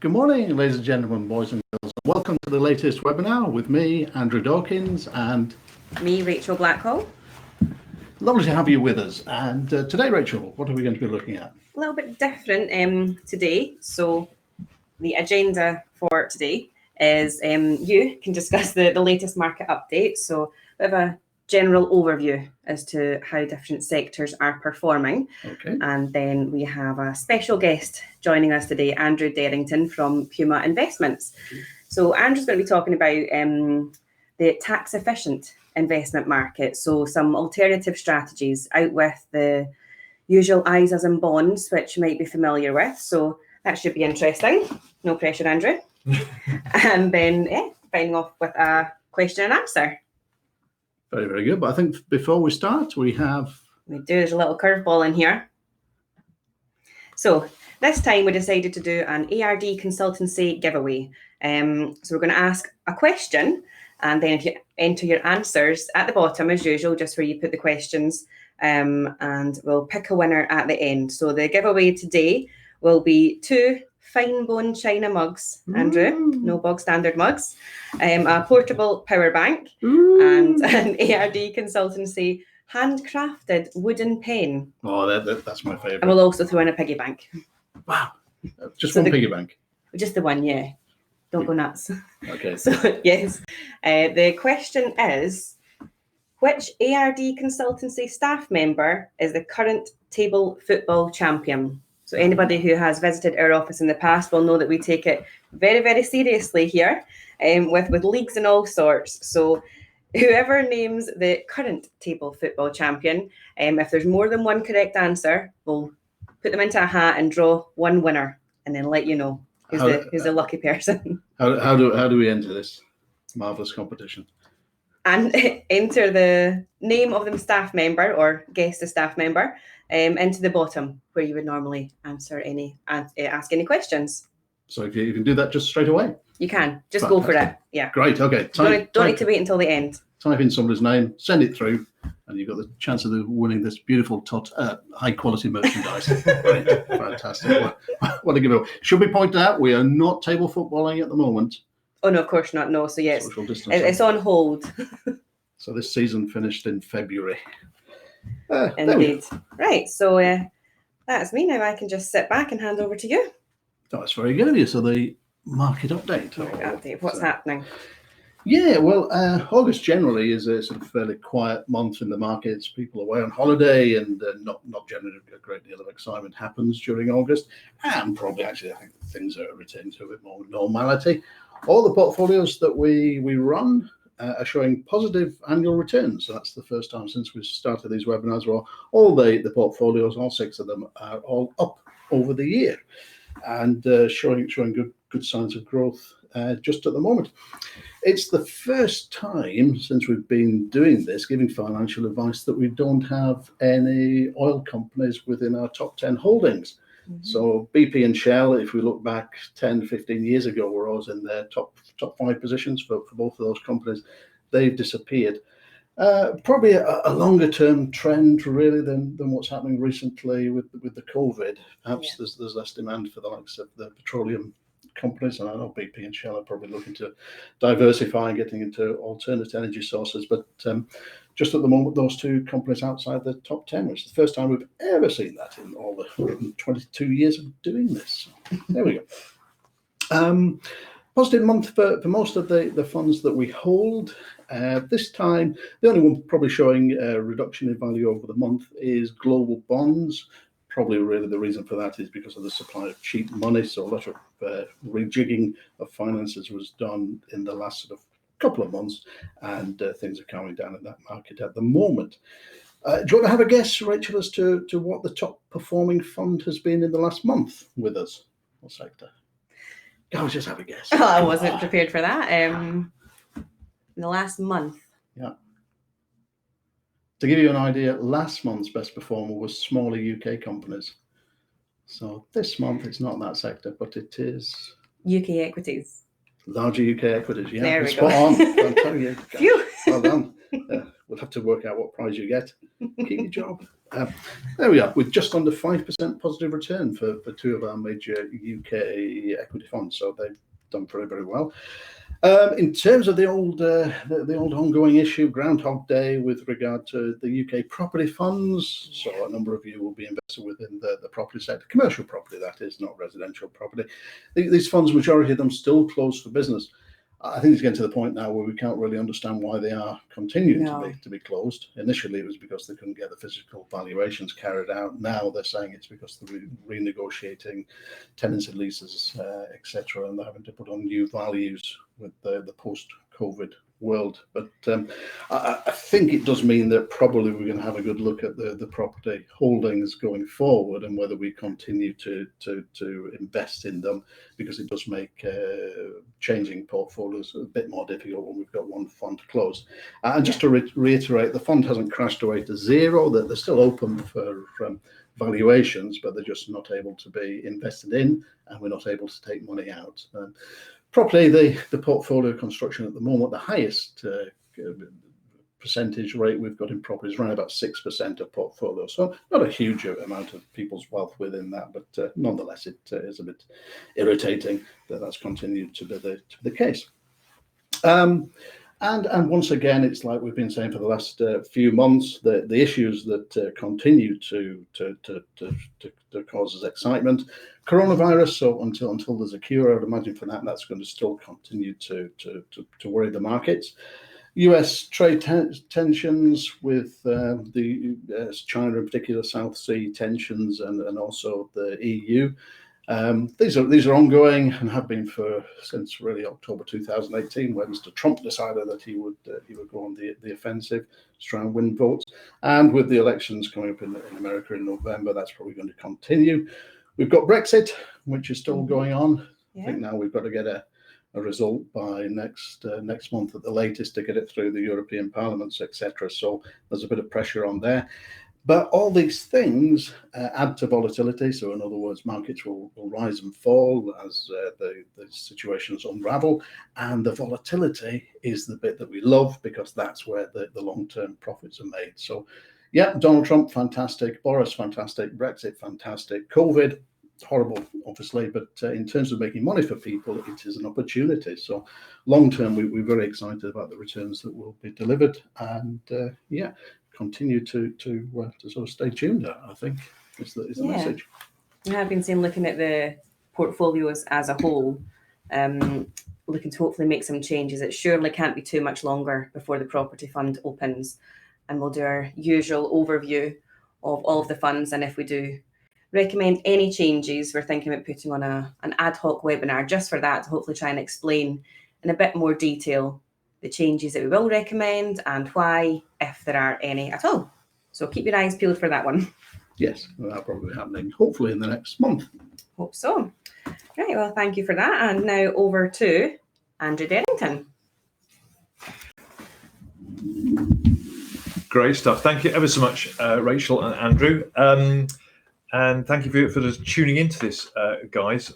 Good morning, ladies and gentlemen, boys and girls. Welcome to the latest webinar with me, Andrew Derrington, and me, Rachel Blackwell. Lovely to have you with us. And today, Rachel, what are we going to be looking at? A little bit different today. So the agenda for today is you can discuss the latest market update. So we have a general overview as to how different sectors are performing. Okay. And then we have a special guest joining us today, Andrew Derrington from Puma Investments. So Andrew's going to be talking about the tax efficient investment market. So some alternative strategies out with the usual Eis and bonds, which you might be familiar with. So that should be interesting. No pressure, Andrew. And then finishing off with a question and answer. Very, very good. But I think before we start, there's a little curveball in here. So this time we decided to do an A.R.D. Consultancy Giveaway. So we're going to ask a question, and then if you enter your answers at the bottom, as usual, just where you put the questions, and we'll pick a winner at the end. So the giveaway today will be 2 fine bone china mugs, Andrew, no bog standard mugs, a portable power bank, and an A.R.D. Consultancy handcrafted wooden pen. Oh, that's my favourite. And we'll also throw in a piggy bank. Wow, just one piggy bank? Just the one, yeah. Don't go nuts. Okay. So, yes, the question is, which A.R.D. Consultancy staff member is the current table football champion? So anybody who has visited our office in the past will know that we take it very, very seriously here, with leagues and all sorts. So whoever names the current table football champion, if there's more than one correct answer, we'll put them into a hat and draw one winner, and then let you know who's the lucky person. How do we enter this marvellous competition? And enter the name of the staff member or guess the staff member into the bottom where you would normally ask any questions. So if you can do that just straight away? You can. Just go for it. Yeah. Great. Okay. Don't need to wait until the end. Type in somebody's name, send it through, and you've got the chance of winning this beautiful high-quality merchandise. Right. Fantastic. What a giveaway. Should we point out, we are not table footballing at the moment. Oh, no, of course not. No. So, yes, it's on hold. So this season finished in February. Indeed. Right. So that's me. Now I can just sit back and hand over to you. That's very good of you. So the market update. What's happening? Yeah, well, August generally is a sort of fairly quiet month in the markets. People are away on holiday, and not generally a great deal of excitement happens during August. And probably, actually, I think things are returning to a bit more normality. All the portfolios that we run are showing positive annual returns. So that's the first time since we started these webinars where all the portfolios, all 6 of them, are all up over the year, and showing good signs of growth just at the moment. It's the first time since we've been doing this, giving financial advice, that we don't have any oil companies within our top 10 holdings. So BP and Shell, if we look back 10, 15 years ago, were always in their top 5 positions for both of those companies. They've disappeared. Probably a longer term trend really than what's happening recently with the COVID. Perhaps there's less demand for the likes of the petroleum companies, and I know BP and Shell are probably looking to diversify and getting into alternate energy sources, but just at the moment, those 2 companies outside the top 10, which is the first time we've ever seen that in all the 122 years of doing this. There we go. Positive month for most of the funds that we hold. This time, the only one probably showing a reduction in value over the month is global bonds. Probably really the reason for that is because of the supply of cheap money. So a lot of rejigging of finances was done in the last sort of couple of months, and things are calming down in that market at the moment. Do you want to have a guess, Rachel, as to what the top performing fund has been in the last month with us? What sector? Go, just have a guess. Oh, I wasn't prepared for that. In the last month. Yeah. To give you an idea, last month's best performer was smaller UK companies. So this month it's not that sector, but it is UK equities. Larger UK equities, yeah. There we Spot go. on. I'll tell you. Phew. Well done. we'll have to work out what prize you get. Keep your job. There we are, with just under 5% positive return for two of our major UK equity funds. So they've done very, very well. In terms of the old ongoing issue, Groundhog Day, with regard to the UK property funds, so a number of you will be invested within the property sector, commercial property that is, not residential property. These funds, majority of them still closed for business. I think it's getting to the point now where we can't really understand why they are continuing to be closed. Initially, it was because they couldn't get the physical valuations carried out. Now they're saying it's because they're renegotiating tenancy leases, etc., and they're having to put on new values with the post-COVID world. But I think it does mean that probably we're going to have a good look at the property holdings going forward, and whether we continue to invest in them, because it does make changing portfolios a bit more difficult when we've got one fund closed. And just to reiterate, the fund hasn't crashed away to zero. They're still open for valuations, but they're just not able to be invested in, and we're not able to take money out. Property, the portfolio construction at the moment, the highest percentage rate we've got in property is around about 6% of portfolio. So not a huge amount of people's wealth within that, but nonetheless, it is a bit irritating that that's continued to be the case. And once again, it's like we've been saying for the last few months, the issues that continue to cause us excitement. Coronavirus, so until there's a cure, I would imagine for that's going to still continue to worry the markets. US trade tensions with China in particular, South Sea tensions, and also the EU. These are ongoing and have been since really October 2018, when Mr. Trump decided that he would go on the offensive to try and win votes. And with the elections coming up in America in November, that's probably going to continue. We've got Brexit, which is still going on. I think now we've got to get a result by next month at the latest to get it through the European parliaments, etc. So there's a bit of pressure on there. But all these things add to volatility. So in other words, markets will rise and fall as the situations unravel. And the volatility is the bit that we love, because that's where the long-term profits are made. So yeah, Donald Trump, fantastic. Boris, fantastic. Brexit, fantastic. COVID, horrible, obviously. But in terms of making money for people, it is an opportunity. So long-term, we're very excited about the returns that will be delivered. And continue to sort of stay tuned, I think, is the message. I have been saying, looking at the portfolios as a whole, looking to hopefully make some changes. It surely can't be too much longer before the property fund opens, and we'll do our usual overview of all of the funds. And if we do recommend any changes, we're thinking about putting on an ad hoc webinar just for that, to hopefully try and explain in a bit more detail the changes that we will recommend and why, if there are any at all. So keep your eyes peeled for that one. Yes, that'll probably be happening hopefully in the next month. Hope so. Right, well, thank you for that. And now over to Andrew Derrington. Great stuff. Thank you ever so much, Rachel and Andrew. And thank you for tuning into this, guys.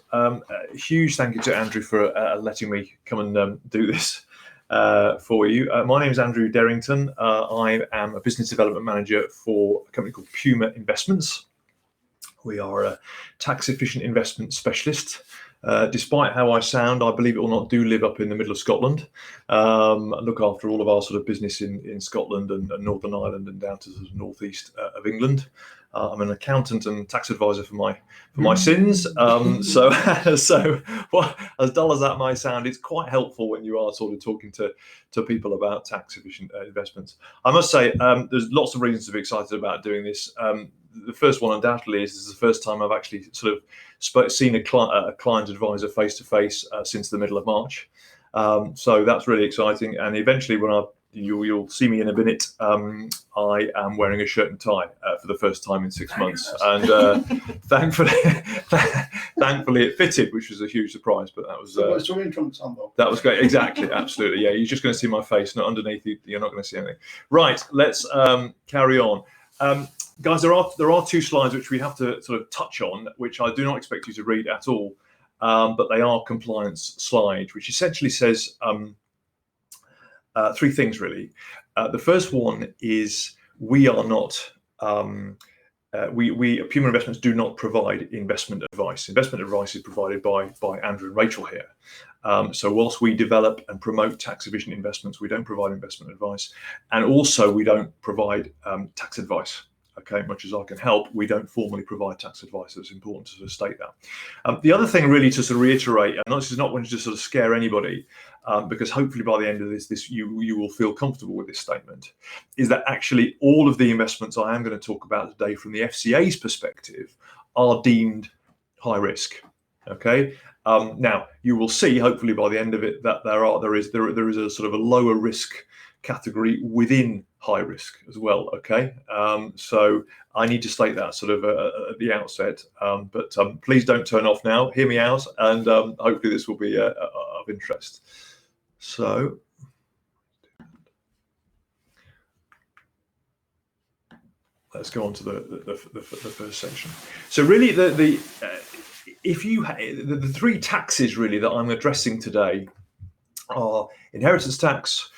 Huge thank you to Andrew for letting me come and do this for you. My name is Andrew Derrington. I am a business development manager for a company called Puma Investments. We are a tax efficient investment specialist. Despite how I sound, I believe it or not do live up in the middle of Scotland. I look after all of our sort of business in Scotland and Northern Ireland and down to the northeast of England. I'm an accountant and tax advisor for my sins. So well, as dull as that might sound, it's quite helpful when you are sort of talking to people about tax efficient investments. I must say, there's lots of reasons to be excited about doing this. The first one undoubtedly is this is the first time I've actually sort of seen a client advisor face to face since the middle of March. So that's really exciting. And eventually, when you'll see me in a minute, I am wearing a shirt and tie for the first time in 6 months, and thankfully it fitted, which was a huge surprise. But that was that was great. Exactly, absolutely. Yeah, you're just going to see my face, not underneath. You're not going to see anything. Right, let's carry on. Guys, there are two slides which we have to sort of touch on, which I do not expect you to read at all, but they are compliance slides, which essentially says three things really. The first one is we are not. We Puma Investments do not provide investment advice. Investment advice is provided by Andrew and Rachel here. So whilst we develop and promote tax efficient investments, we don't provide investment advice, and also we don't provide tax advice. Okay, much as I can help, we don't formally provide tax advice. It's important to sort of state that. The other thing, really, to sort of reiterate, and this is not wanting to sort of scare anybody, because hopefully by the end of this you will feel comfortable with this statement, is that actually all of the investments I am going to talk about today from the FCA's perspective are deemed high risk. Okay. Now you will see, hopefully by the end of it, that there is a sort of a lower risk category within high risk as well. Okay, so I need to state that sort of at the outset, but please don't turn off now, hear me out, and hopefully this will be of interest. So let's go on to the first section. So really the three taxes really that I'm addressing today are inheritance tax,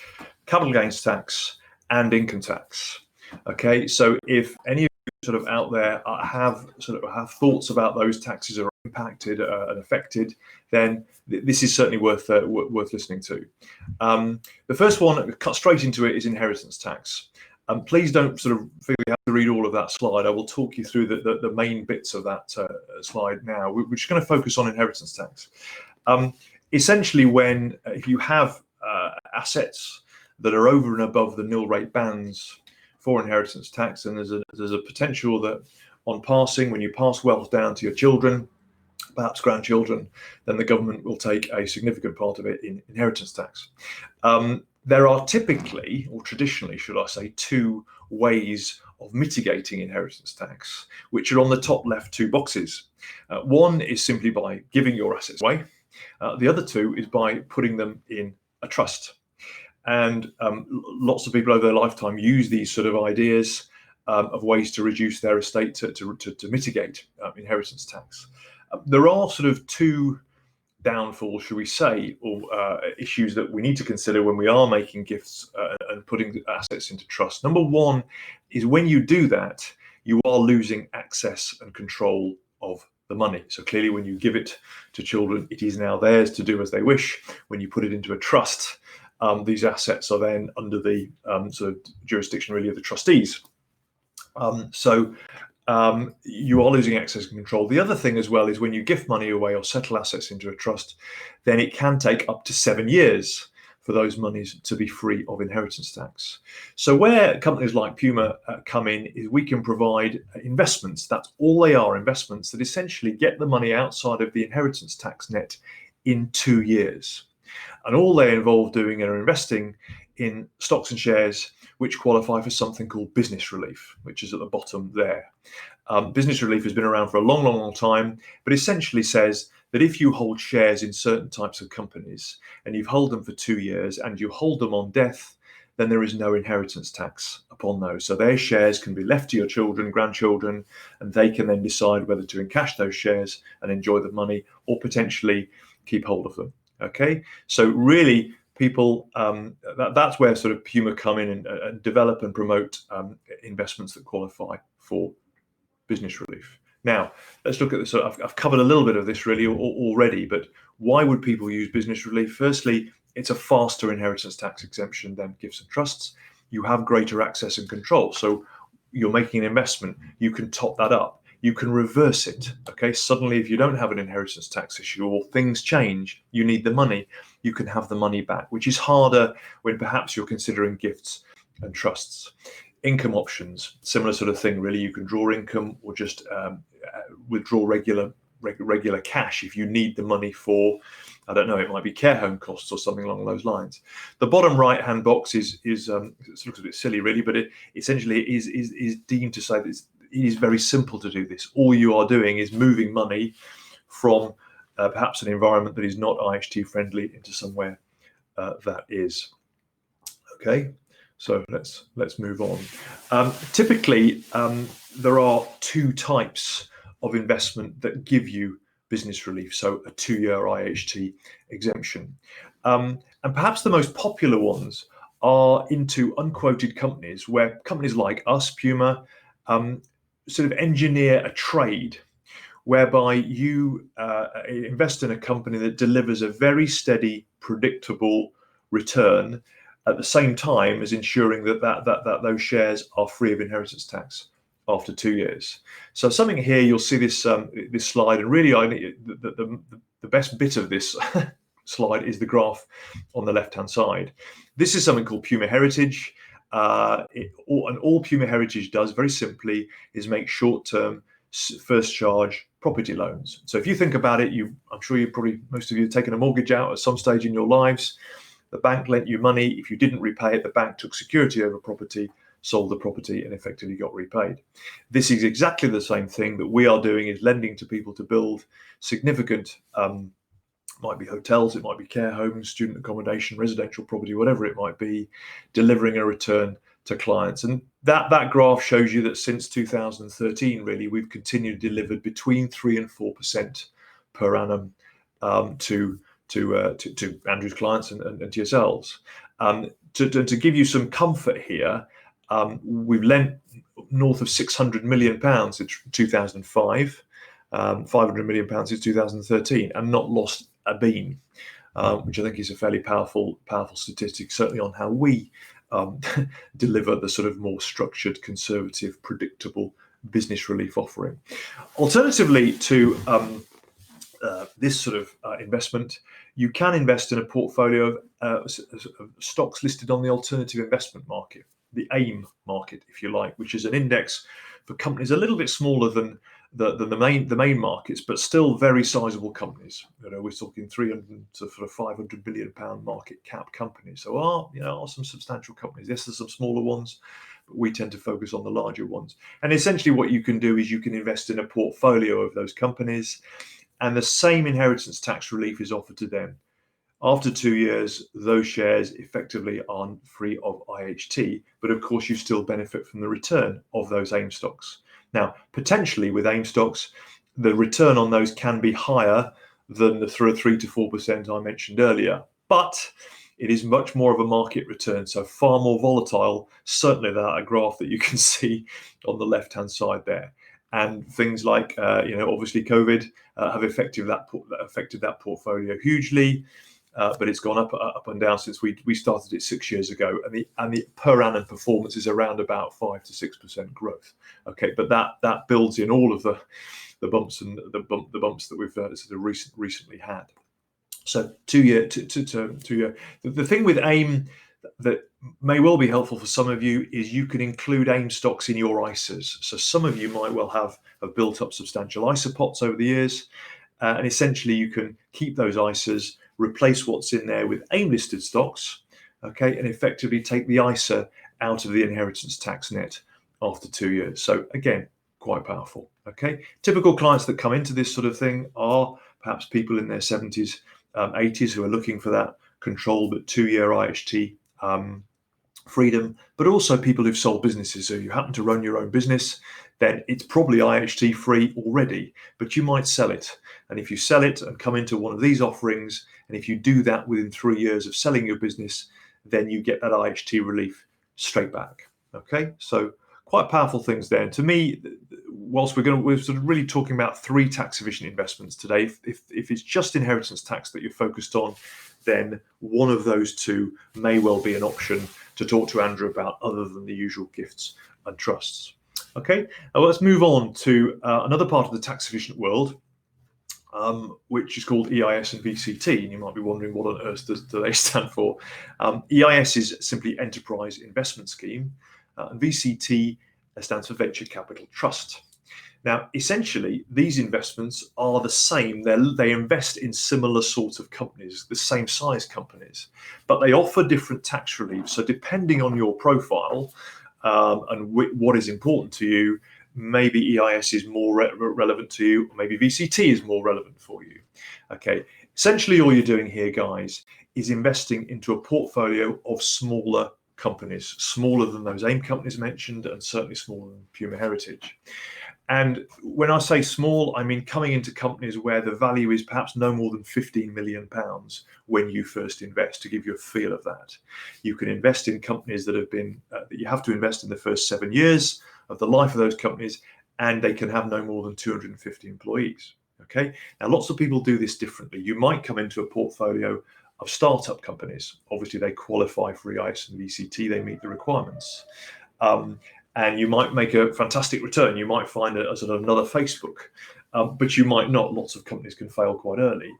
capital gains tax, and income tax. Okay, so if any of you sort of out there have thoughts about those taxes are impacted and affected, then this is certainly worth listening to. The first one, cut straight into it, is inheritance tax. Please don't sort of feel you have to read all of that slide. I will talk you through the main bits of that slide now. We're just going to focus on inheritance tax. Essentially, if you have assets that are over and above the nil rate bands for inheritance tax, and there's a potential that on passing, when you pass wealth down to your children, perhaps grandchildren, then the government will take a significant part of it in inheritance tax. There are typically, or traditionally, should I say, two ways of mitigating inheritance tax, which are on the top left two boxes. One is simply by giving your assets away. The other two is by putting them in a trust. And lots of people over their lifetime use these sort of ideas of ways to reduce their estate to mitigate inheritance tax. There are sort of two downfalls, should we say, or issues that we need to consider when we are making gifts and putting assets into trust. Number one is when you do that, you are losing access and control of the money. So clearly when you give it to children, it is now theirs to do as they wish. When you put it into a trust, these assets are then under the sort of jurisdiction really of the trustees. So you are losing access and control. The other thing as well is when you gift money away or settle assets into a trust, then it can take up to 7 years for those monies to be free of inheritance tax. So where companies like Puma come in is we can provide investments. That's all they are, investments that essentially get the money outside of the inheritance tax net in 2 years. And all they involve doing are investing in stocks and shares which qualify for something called business relief, which is at the bottom there. Business relief has been around for a long, long, long time, but essentially says that if you hold shares in certain types of companies and you hold them for 2 years and you hold them on death, then there is no inheritance tax upon those. So their shares can be left to your children, grandchildren, and they can then decide whether to encash those shares and enjoy the money or potentially keep hold of them. Okay, so really people, that's where sort of Puma come in and develop and promote investments that qualify for business relief. Now, let's look at this. So I've covered a little bit of this really already, but why would people use business relief? Firstly, it's a faster inheritance tax exemption than gifts and trusts. You have greater access and control. So you're making an investment, you can top that up. You can reverse it. Okay, suddenly if you don't have an inheritance tax issue or things change, you need the money, you can have the money back, which is harder when perhaps you're considering gifts and trusts. Income options, similar sort of thing really. You can draw income or just withdraw regular cash if you need the money for, I don't know, it might be care home costs or something along those lines. The bottom right hand box is it looks a bit silly really, but it essentially is deemed to say that it is very simple to do this. All you are doing is moving money from perhaps an environment that is not IHT friendly into somewhere that is. Okay, so let's move on. Typically, there are two types of investment that give you business relief, so a 2-year IHT exemption. And perhaps the most popular ones are into unquoted companies where companies like us, Puma, sort of engineer a trade whereby you invest in a company that delivers a very steady, predictable return at the same time as ensuring that those shares are free of inheritance tax after 2 years. So something here, you'll see this this slide, and really the best bit of this slide is the graph on the left-hand side. This is something called Puma Heritage. And all Puma Heritage does, very simply, is make short-term first charge property loans. So if you think about it, I'm sure most of you have taken a mortgage out at some stage in your lives. The bank lent you money. If you didn't repay it, the bank took security over property, sold the property, and effectively got repaid. This is exactly the same thing that we are doing, is lending to people to build significant, might be hotels, it might be care homes, student accommodation, residential property, whatever it might be, delivering a return to clients. And that graph shows you that since 2013, really, we've continued to deliver between 3 and 4% per annum to Andrew's clients and to yourselves. To give you some comfort here, we've lent north of £600 million since 2005, £500 million since 2013, and not lost a bean, which I think is a fairly powerful statistic, certainly on how we deliver the sort of more structured, conservative, predictable business relief offering. Alternatively to this sort of investment, you can invest in a portfolio of stocks listed on the alternative investment market, the AIM market, if you like, which is an index for companies a little bit smaller than the main markets, but still very sizable companies. We're talking 300 to sort of 500 billion pound market cap companies. So are some substantial companies. Yes, there's some smaller ones, but we tend to focus on the larger ones. And essentially, what you can do is you can invest in a portfolio of those companies, and the same inheritance tax relief is offered to them. After 2 years, those shares effectively are free of IHT, but of course you still benefit from the return of those AIM stocks. Now, potentially with AIM stocks, the return on those can be higher than the 3 to 4% I mentioned earlier, but it is much more of a market return, so far more volatile, certainly that graph that you can see on the left-hand side there. And things like, obviously COVID have affected that portfolio hugely. But it's gone up and down since we started it 6 years ago, and the per annum performance is around about 5 to 6% growth. Okay, but that builds in all of the bumps and the bumps that we've sort of recently had. So 2 year. The thing with AIM that may well be helpful for some of you is you can include AIM stocks in your ISAs. So some of you might well have built up substantial ISA pots over the years, and essentially you can keep those ISAs, replace what's in there with AIM listed stocks, okay, and effectively take the ISA out of the inheritance tax net after 2 years. So again, quite powerful. Okay, typical clients that come into this sort of thing are perhaps people in their 70s, 80s who are looking for that control but 2 year IHT freedom, but also people who've sold businesses. So you happen to run your own business, then it's probably IHT free already, but you might sell it. And if you sell it and come into one of these offerings, and if you do that within 3 years of selling your business, then you get that IHT relief straight back. Okay, so quite powerful things there. And to me, whilst we're sort of really talking about 3 tax efficient investments today, if it's just inheritance tax that you're focused on, then one of those 2 may well be an option to talk to Andrew about, other than the usual gifts and trusts. Okay, now let's move on to another part of the tax efficient world, which is called Eis and Vct. And you might be wondering, what on earth do they stand for? EIS is simply Enterprise Investment Scheme, and VCT stands for Venture Capital Trust. Now, essentially, these investments are the same. They invest in similar sorts of companies, the same size companies, but they offer different tax relief. So depending on your profile and what is important to you, maybe EIS is more relevant to you, or maybe VCT is more relevant for you. Okay, essentially all you're doing here, guys, is investing into a portfolio of smaller companies, smaller than those AIM companies mentioned, and certainly smaller than Puma Heritage. And when I say small, I mean coming into companies where the value is perhaps no more than £15 million when you first invest, to give you a feel of that. You can invest in companies that have been, that you have to invest in the first 7 years of the life of those companies, and they can have no more than 250 employees. Okay. Now, lots of people do this differently. You might come into a portfolio of startup companies. Obviously, they qualify for Eis and Vct, they meet the requirements. And you might make a fantastic return. You might find it as another Facebook, but you might not. Lots of companies can fail quite early.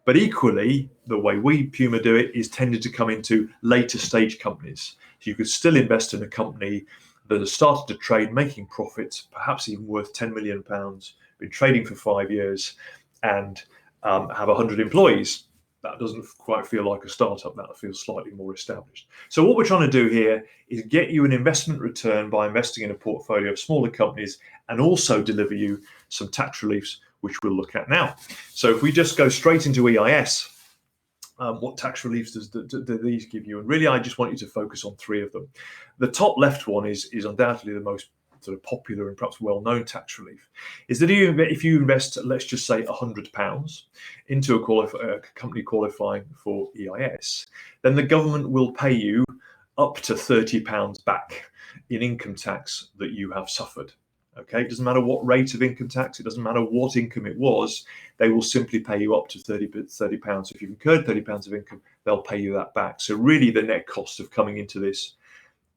But equally, the way we, Puma, do it is tended to come into later stage companies. So you could still invest in a company that has started to trade, making profits, perhaps even worth £10 million, been trading for 5 years, and have 100 employees. That doesn't quite feel like a startup. That feels slightly more established. So what we're trying to do here is get you an investment return by investing in a portfolio of smaller companies, and also deliver you some tax reliefs, which we'll look at now. So if we just go straight into EIS, what tax reliefs do these give you? And really, I just want you to focus on 3 of them. The top left one is undoubtedly the most sort of popular and perhaps well-known tax relief, is that if you invest, let's just say £100 into a company qualifying for EIS, then the government will pay you up to £30 back in income tax that you have suffered. Okay, it doesn't matter what rate of income tax, it doesn't matter what income it was, they will simply pay you up to £30. So if you've incurred £30 of income, they'll pay you that back. So really the net cost of coming into this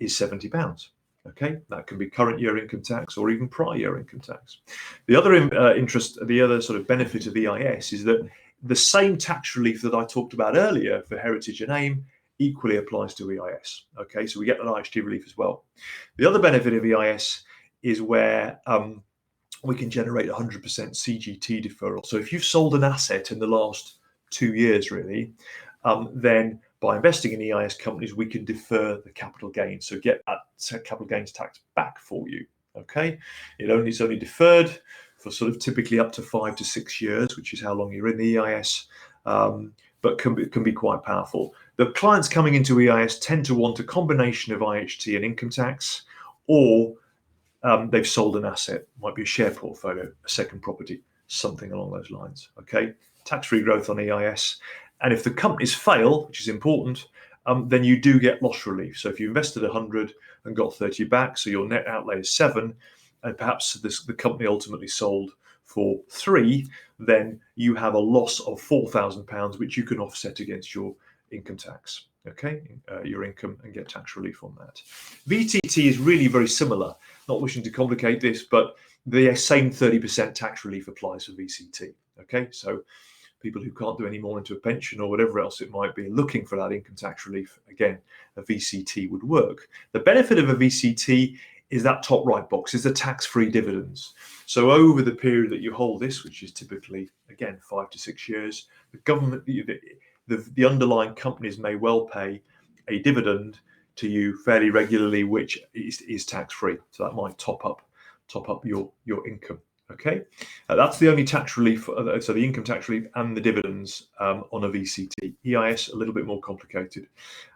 is £70. Okay, that can be current year income tax or even prior year income tax. The other the other sort of benefit of EIS is that the same tax relief that I talked about earlier for heritage and AIM equally applies to EIS. Okay, so we get that IHT relief as well. The other benefit of EIS is where we can generate 100% CGT deferral. So if you've sold an asset in the last 2 years, really, then by investing in EIS companies, we can defer the capital gains. So get that capital gains tax back for you. Okay, it's only deferred for sort of typically up to 5 to 6 years, which is how long you're in the EIS, but can be quite powerful. The clients coming into EIS tend to want a combination of IHT and income tax, or they've sold an asset, might be a share portfolio, a second property, something along those lines. Okay, tax-free growth on EIS. And if the companies fail, which is important, then you do get loss relief. So if you invested 100 and got 30 back, so your net outlay is 7, and perhaps the company ultimately sold for 3, then you have a loss of £4,000, which you can offset against your income tax. Okay, your income, and get tax relief on that. VTT is really very similar. Not wishing to complicate this, but the same 30% tax relief applies for VCT. Okay, so people who can't do any more into a pension or whatever else it might be, looking for that income tax relief, again, a VCT would work. The benefit of a VCT is that top right box, is the tax-free dividends. So over the period that you hold this, which is typically, again, 5 to 6 years, the government, the underlying companies may well pay a dividend to you fairly regularly, which is tax-free. So that might top up your income. Okay, that's the only tax relief. So the income tax relief and the dividends on a VCT. EIS a little bit more complicated.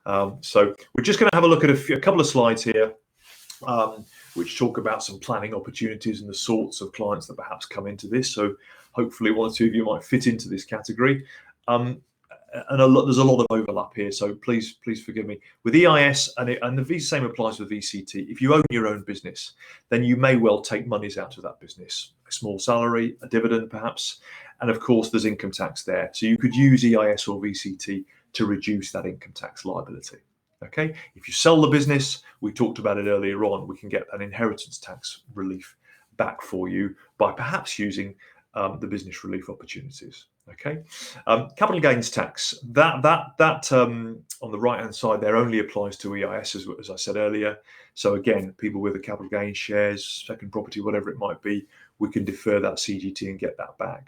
So we're just going to have a look at a couple of slides here, which talk about some planning opportunities and the sorts of clients that perhaps come into this. So hopefully 1 or 2 of you might fit into this category. And there's a lot of overlap here, so please forgive me. With EIS, and the same applies with VCT, if you own your own business, then you may well take monies out of that business, a small salary, a dividend perhaps, and of course there's income tax there. So you could use EIS or VCT to reduce that income tax liability. Okay, if you sell the business, we talked about it earlier on, we can get an inheritance tax relief back for you by perhaps using the business relief opportunities. Okay, capital gains tax, that on the right hand side there only applies to EIS, as I said earlier. So again, people with the capital gains shares, second property, whatever it might be, we can defer that CGT and get that back.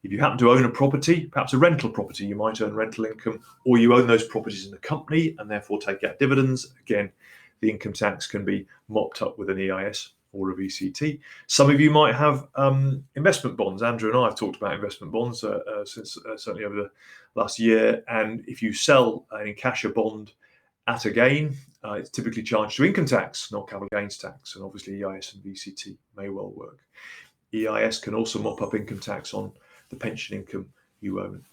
If you happen to own a property, perhaps a rental property, you might earn rental income, or you own those properties in the company and therefore take out dividends. Again, the income tax can be mopped up with an EIS or a VCT. Some of you might have investment bonds. Andrew and I have talked about investment bonds since certainly over the last year. And if you sell and encash a bond at a gain, it's typically charged to income tax, not capital gains tax. And obviously EIS and VCT may well work. EIS can also mop up income tax on the pension income you earn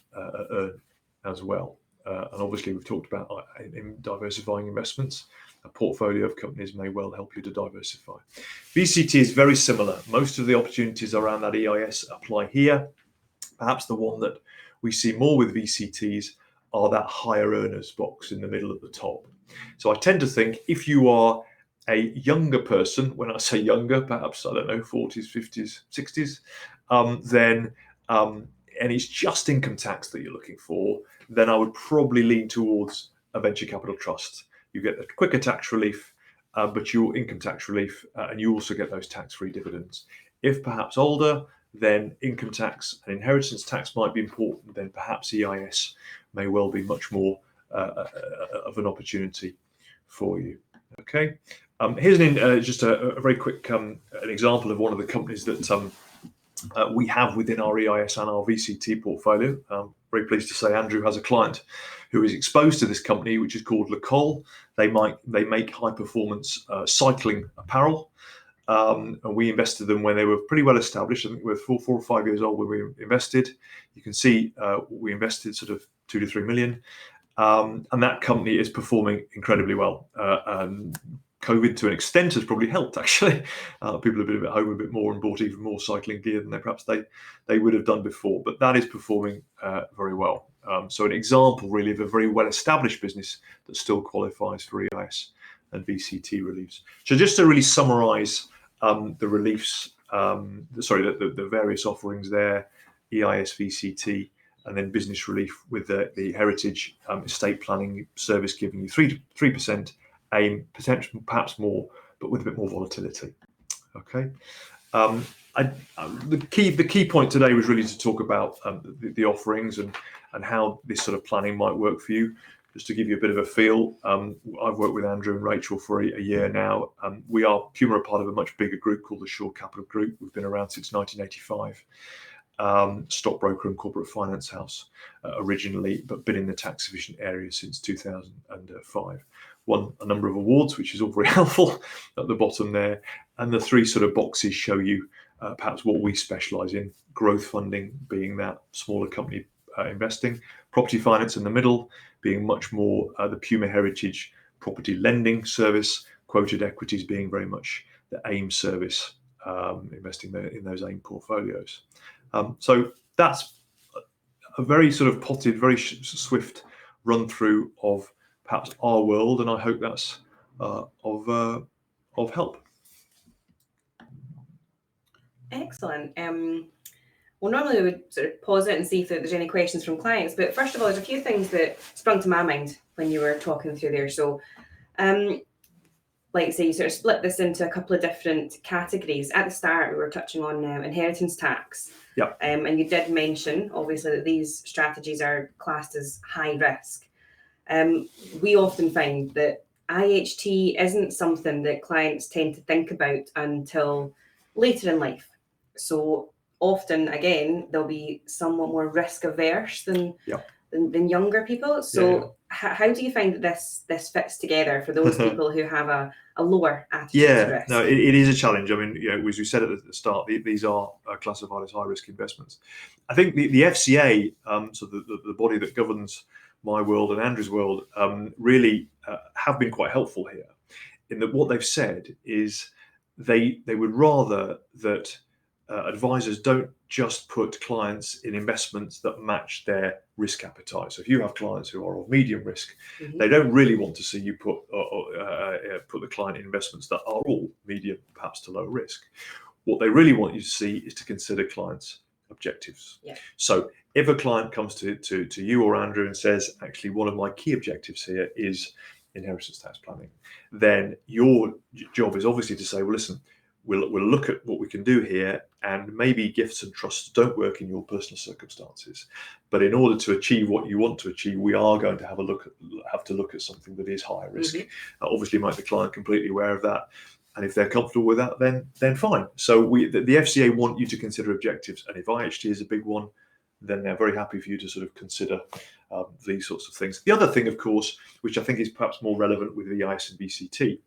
as well. And obviously, we've talked about in diversifying investments. A portfolio of companies may well help you to diversify. VCT is very similar. Most of the opportunities around that EIS apply here. Perhaps the one that we see more with VCTs are that higher earners box in the middle at the top. So I tend to think if you are a younger person, when I say younger, perhaps, I don't know, 40s, 50s, 60s, and it's just income tax that you're looking for, then I would probably lean towards a venture capital trust. You get the quicker tax relief, but your income tax relief, and you also get those tax-free dividends. If perhaps older, then income tax and inheritance tax might be important, then perhaps EIS may well be much more of an opportunity for you. Okay, here's just a very quick an example of one of the companies that we have within our EIS and our VCT portfolio. I'm very pleased to say Andrew has a client who is exposed to this company, which is called Lecole. They make high-performance cycling apparel. And we invested them when they were pretty well established. I think we were 4 or 5 years old when we invested. You can see we invested sort of 2 to 3 million. And that company is performing incredibly well. COVID, to an extent, has probably helped, actually. People have been at home a bit more and bought even more cycling gear than perhaps they would have done before. But that is performing very well. So an example, really, of a very well-established business that still qualifies for EIS and VCT reliefs. So just to really summarise the reliefs, the various offerings there, EIS, VCT, and then business relief with the heritage estate planning service giving you 3%, AIM potential perhaps more, but with a bit more volatility. Okay. The key point today was really to talk about the offerings and how this sort of planning might work for you. Just to give you a bit of a feel, I've worked with Andrew and Rachel for a year now. Puma are part of a much bigger group called the Shore Capital Group. We've been around since 1985. Stockbroker and corporate finance house originally, but been in the tax efficient area since 2005. Won a number of awards, which is all very helpful at the bottom there. And the 3 sort of boxes show you perhaps what we specialise in. Growth funding being that smaller company investing, property finance in the middle being much more the Puma heritage property lending service, quoted equities being very much the AIM service, investing in those AIM portfolios. So that's a very sort of potted, very swift run through of perhaps our world, and I hope that's of help. Excellent. Well, normally we would sort of pause it and see if there's any questions from clients, but first of all, there's a few things that sprung to my mind when you were talking through there. So, like I say, you sort of split this into a couple of different categories. At the start, we were touching on inheritance tax. Yep. And you did mention, obviously, that these strategies are classed as high risk. We often find that IHT isn't something that clients tend to think about until later in life. So often, again, they'll be somewhat more risk averse than younger people. So how do you find that this fits together for those people who have a lower attitude to risk? No, it is a challenge. I mean, as we said at the start, these are classified as high risk investments. I think the FCA, so the body that governs my world and Andrew's world, really have been quite helpful here. In that, what they've said is they would rather that advisors don't just put clients in investments that match their risk appetite. So if you have clients who are of medium risk, they don't really want to see you put the client in investments that are all medium, perhaps to low risk. What they really want you to see is to consider clients' objectives. Yeah. So if a client comes to you or Andrew and says, actually, one of my key objectives here is inheritance tax planning, then your job is obviously to say, well, listen, we'll look at what we can do here, and maybe gifts and trusts don't work in your personal circumstances, but in order to achieve what you want to achieve, we are going to have to look at something that is high risk. Obviously, make the client completely aware of that, and if they're comfortable with that, then fine. So the FCA want you to consider objectives, and if IHT is a big one, then they're very happy for you to sort of consider these sorts of things. The other thing, of course, which I think is perhaps more relevant with the Eis and Vct,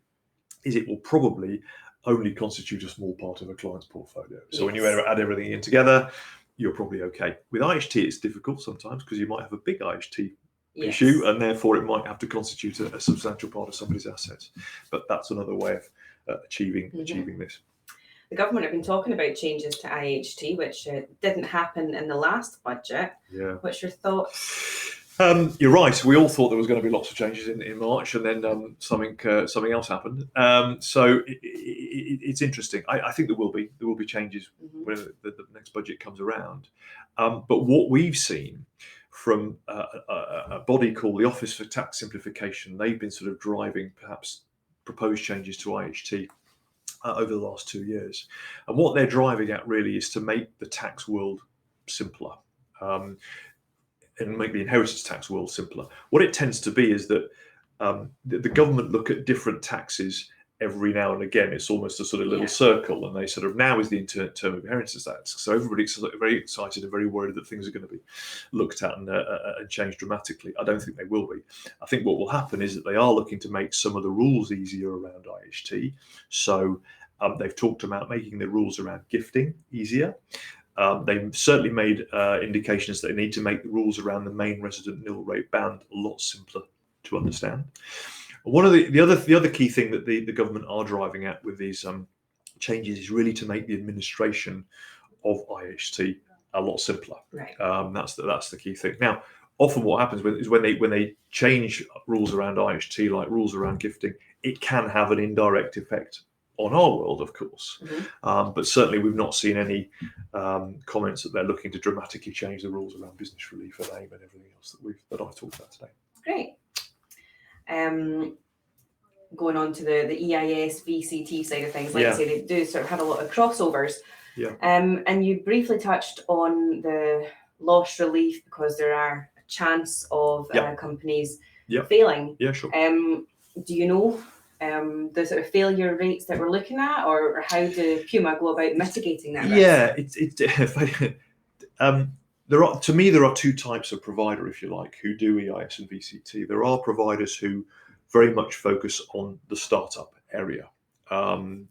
is it will probably only constitute a small part of a client's portfolio. So when you Yes. add everything in together, you're probably okay. With IHT, it's difficult sometimes because you might have a big IHT Yes. issue, and therefore it might have to constitute a substantial part of somebody's assets. But that's another way of achieving this. The government have been talking about changes to IHT, which didn't happen in the last budget. Yeah. What's your thoughts? You're right. We all thought there was going to be lots of changes in March, and then something else happened. So it's interesting. I think there will be changes when the next budget comes around. But what we've seen from a body called the Office for Tax Simplification, they've been sort of driving perhaps proposed changes to IHT over the last 2 years. And what they're driving at really is to make the tax world simpler. And make the inheritance tax world simpler. What it tends to be is that the government look at different taxes every now and again. It's almost a sort of little circle, and they sort of, now is the term of inheritance tax. So everybody's very excited and very worried that things are going to be looked at and changed dramatically. I don't think they will be. I think what will happen is that they are looking to make some of the rules easier around IHT. So they've talked about making the rules around gifting easier. They've certainly made indications that they need to make the rules around the main resident nil rate band a lot simpler to understand. One of the other key thing that the government are driving at with these changes is really to make the administration of IHT a lot simpler. Right. That's the key thing. Now, often what happens is when they change rules around IHT, like rules around gifting, it can have an indirect effect on our world, of course. But certainly we've not seen any comments that they're looking to dramatically change the rules around business relief and AIM and everything else that I've talked about today. Great. Going on to the Eis Vct side of things, like I say, they do sort of have a lot of crossovers. Yeah. And you briefly touched on the loss relief because there are a chance of companies failing. Yeah, sure. Do you know the sort of failure rates that we're looking at, or how do Puma go about mitigating that risk? Yeah, there are two types of provider, if you like, who do Eis and Vct. There are providers who very much focus on the startup area, and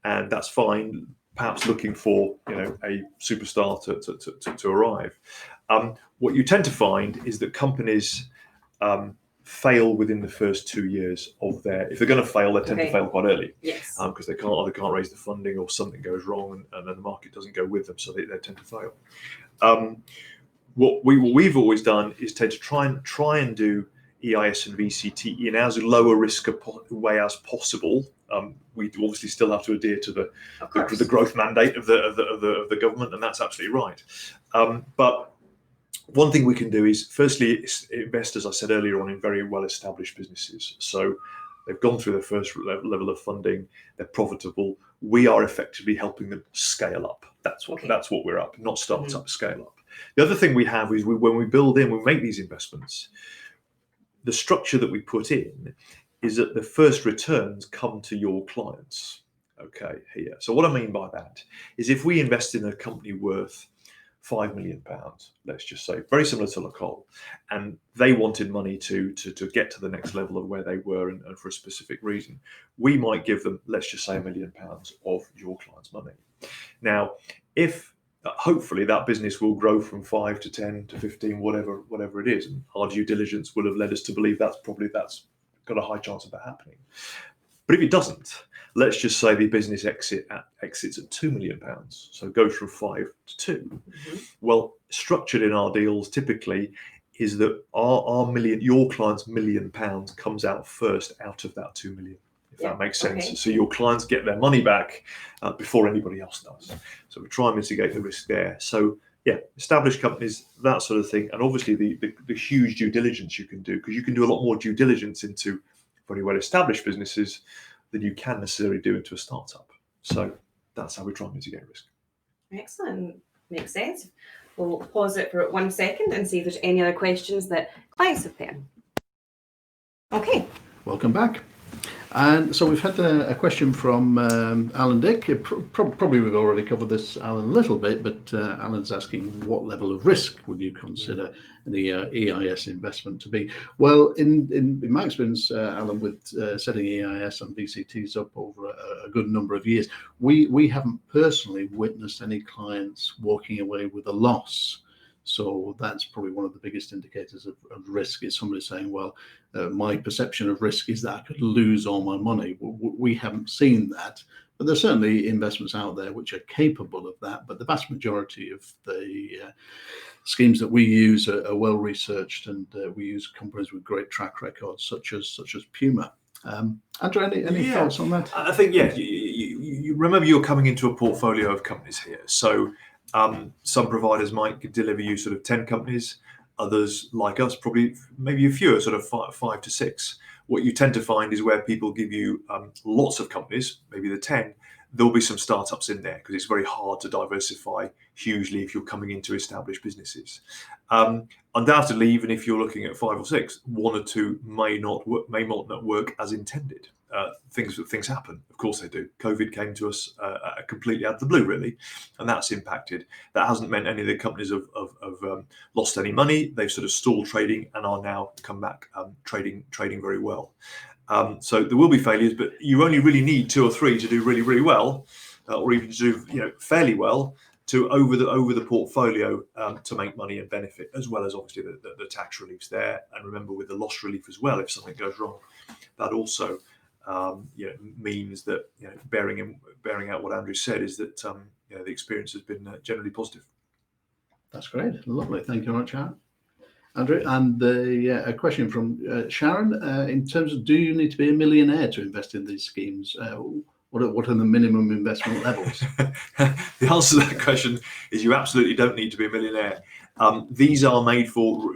that's fine. Perhaps looking for a superstar to arrive. What you tend to find is that companies fail within the first 2 years of if they're going to fail, they tend to fail quite early. Yes. Because they can't raise the funding, or something goes wrong and then the market doesn't go with them, so they tend to fail. What we've always done is tend to try and do Eis and Vct in as low a risk way as possible. We obviously still have to adhere to the growth mandate of the government, and that's absolutely right. But one thing we can do is, firstly, invest, as I said earlier on, in very well-established businesses. So they've gone through their first level of funding, they're profitable. We are effectively helping them scale up. That's what we're up, not start up, scale up. The other thing we have is when we make these investments, the structure that we put in is that the first returns come to your clients. Okay, here. So what I mean by that is, if we invest in a company worth £5 million, let's just say, very similar to Lacole, and they wanted money to get to the next level of where they were, and for a specific reason, we might give them, let's just say, £1 million of your client's money. Now, if hopefully that business will grow from 5 to 10 to 15, whatever it is, and our due diligence will have led us to believe that's got a high chance of that happening. But if it doesn't, let's just say the business exits at £2 million, so it goes from 5 to 2. Well, structured in our deals typically is that your client's £1 million comes out first out of that 2 million. If that makes sense. Okay. So your clients get their money back before anybody else does. So we try and mitigate the risk there. So established companies, that sort of thing, and obviously the huge due diligence you can do, because you can do a lot more due diligence into very well established businesses than you can necessarily do into a startup. So that's how we try and mitigate risk. Excellent, makes sense. We'll pause it for 1 second and see if there's any other questions that clients have put in. Okay. Welcome back. And so we've had a question from Alan Dick. Probably we've already covered this, Alan, a little bit, but Alan's asking what level of risk would you consider an EIS investment to be? Well, in my experience, Alan, with setting EIS and VCTs up over a good number of years, we haven't personally witnessed any clients walking away with a loss. So that's probably one of the biggest indicators of risk, is somebody saying, well, my perception of risk is that I could lose all my money. We haven't seen that, but there's certainly investments out there which are capable of that. But the vast majority of the schemes that we use are well researched, and we use companies with great track records, such as Puma. Andrew, any thoughts on that? I think, you remember you're coming into a portfolio of companies here. So some providers might deliver you sort of 10 companies. Others, like us, probably maybe a fewer, sort of 5 to 6. What you tend to find is where people give you lots of companies, maybe the 10, there'll be some startups in there, because it's very hard to diversify hugely if you're coming into established businesses. Undoubtedly, even if you're looking at 5 or 6, 1 or 2 may not work as intended. Things happen, of course they do. COVID came to us completely out of the blue, really, and that's impacted. That hasn't meant any of the companies have lost any money. They've sort of stalled trading and are now come back trading very well. So there will be failures, but you only really need 2 or 3 to do really well, or even to do fairly well, to over the portfolio to make money and benefit, as well as obviously the tax reliefs there. And remember, with the loss relief as well, if something goes wrong, that also means that bearing out what Andrew said, is that the experience has been generally positive. That's great, lovely. Thank you very much, Andrew. And a question from Sharon, in terms of, do you need to be a millionaire to invest in these schemes? What are the minimum investment levels? The answer to that question is you absolutely don't need to be a millionaire. These are made for,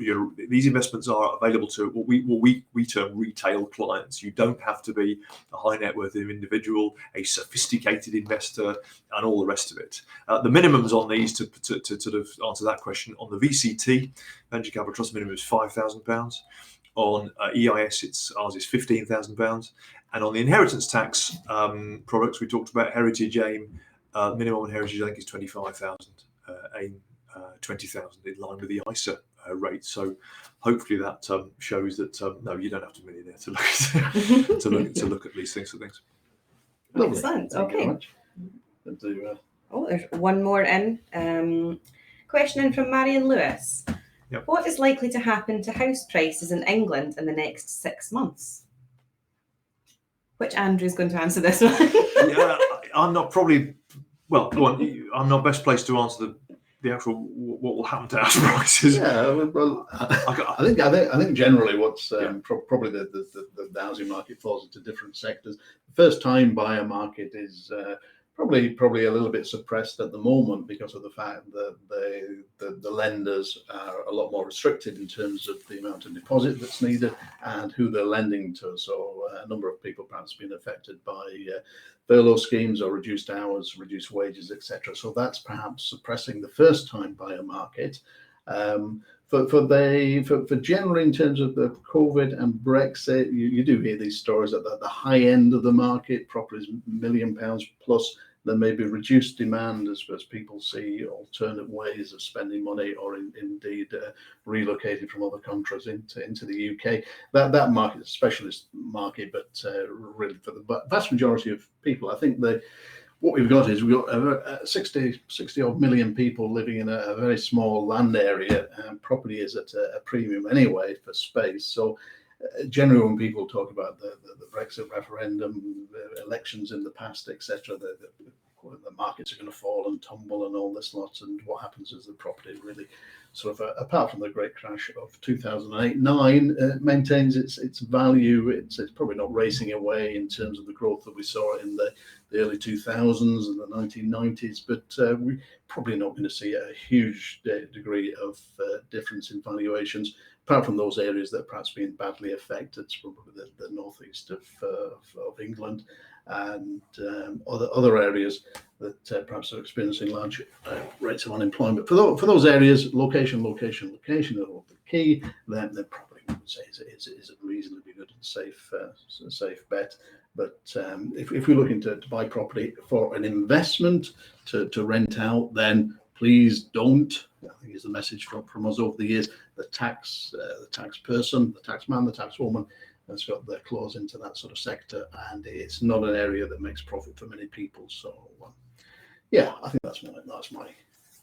these investments are available to what we term retail clients. You don't have to be a high net worth individual, a sophisticated investor, and all the rest of it. The minimums on these, to sort of answer that question, on the VCT, Venture Capital Trust, minimum is £5,000. On EIS, ours is £15,000. And on the inheritance tax products, we talked about Heritage AIM. Minimum on Heritage, I think, is 25,000. AIM 20,000, in line with the ISA rate. So hopefully that shows that no, you don't have to be a millionaire to look to look at these things. Excellent. Okay. There's one more in. Question in from Marion Lewis. Yep. What is likely to happen to house prices in England in the next 6 months? Which Andrew's going to answer this one. I'm not probably. Well, go on. I'm not best placed to answer the actual what will happen to house prices. Yeah, well, I think generally what's probably the housing market falls into different sectors. The first time buyer market is probably a little bit suppressed at the moment, because of the fact that the lenders are a lot more restricted in terms of the amount of deposit that's needed and who they're lending to. So a number of people perhaps been affected by furlough schemes or reduced hours, reduced wages, etc. So that's perhaps suppressing the first time buyer market. For generally, in terms of the COVID and Brexit, you do hear these stories at the high end of the market, properties £1 million plus. There may be reduced demand as people see alternate ways of spending money, or indeed relocated from other countries into the UK. That market is a specialist market, but really for the vast majority of people, I think what we've got is we've got 60 odd million people living in a very small land area, and property is at a premium anyway for space. So generally, when people talk about the Brexit referendum, the elections in the past, etc., the markets are going to fall and tumble and all this lot, and what happens is the property really sort of, apart from the great crash of 2008-9, maintains its value. It's probably not racing away in terms of the growth that we saw in the early 2000s and the 1990s, but we're probably not going to see a huge degree of difference in valuations, apart from those areas that perhaps been badly affected. It's probably the northeast of England and other areas that perhaps are experiencing large rates of unemployment. For those areas, location are the key. They're probably say is a reasonably good and safe bet. But if we're looking to buy property for an investment to rent out, then please don't. I think is the message from us over the years. The tax person, the tax man, the tax woman has got their claws into that sort of sector, and it's not an area that makes profit for many people. So yeah, I think that's my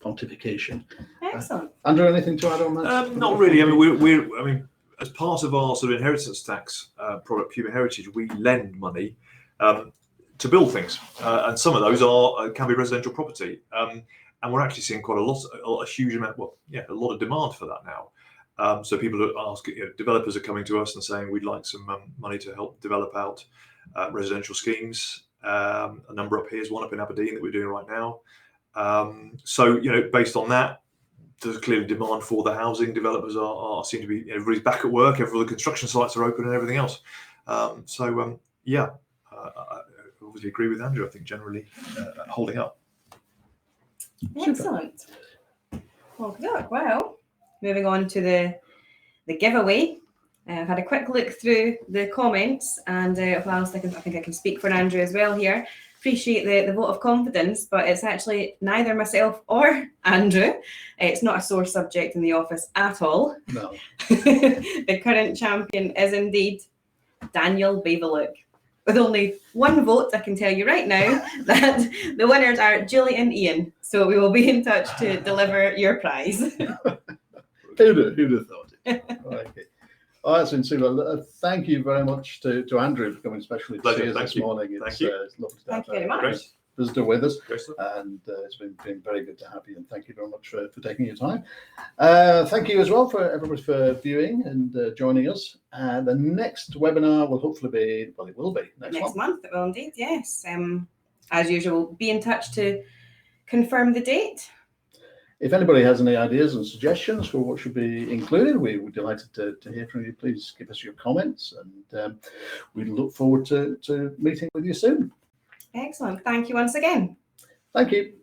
pontification. Excellent. Andrew, anything to add on that? Not really. I mean, as part of our sort of inheritance tax product, Puma Heritage, we lend money to build things, and some of those can be residential property. And we're actually seeing quite a huge amount, a lot of demand for that now. So people are asking, developers are coming to us and saying we'd like some money to help develop out residential schemes. A number up here is one up in Aberdeen that we're doing right now. So based on that, there's clearly demand for the housing. Developers seem to be, everybody's back at work. All the construction sites are open and everything else. I obviously agree with Andrew. I think generally holding up. Excellent. Well, moving on to the giveaway. I've had a quick look through the comments, and whilst I think I can speak for Andrew as well here. Appreciate the vote of confidence, but it's actually neither myself or Andrew. It's not a sore subject in the office at all. No. The current champion is indeed Daniel Baveluk. With only one vote, I can tell you right now that the winners are Julie and Ian. So we will be in touch to deliver your prize. Who'd have thought it? Okay. Oh, that's been super. Thank you very much to Andrew for coming especially to see us this morning. Thank you. It's lovely to Thank have you very much. visitor with us, and it's been very good to have you, and thank you very much for taking your time. Thank you as well for everybody for viewing and joining us. The next webinar will hopefully be, it will be next month. It will indeed, yes. As usual, be in touch to confirm the date. If anybody has any ideas and suggestions for what should be included, we would be delighted to hear from you. Please give us your comments, and we look forward to meeting with you soon. Excellent. Thank you once again. Thank you.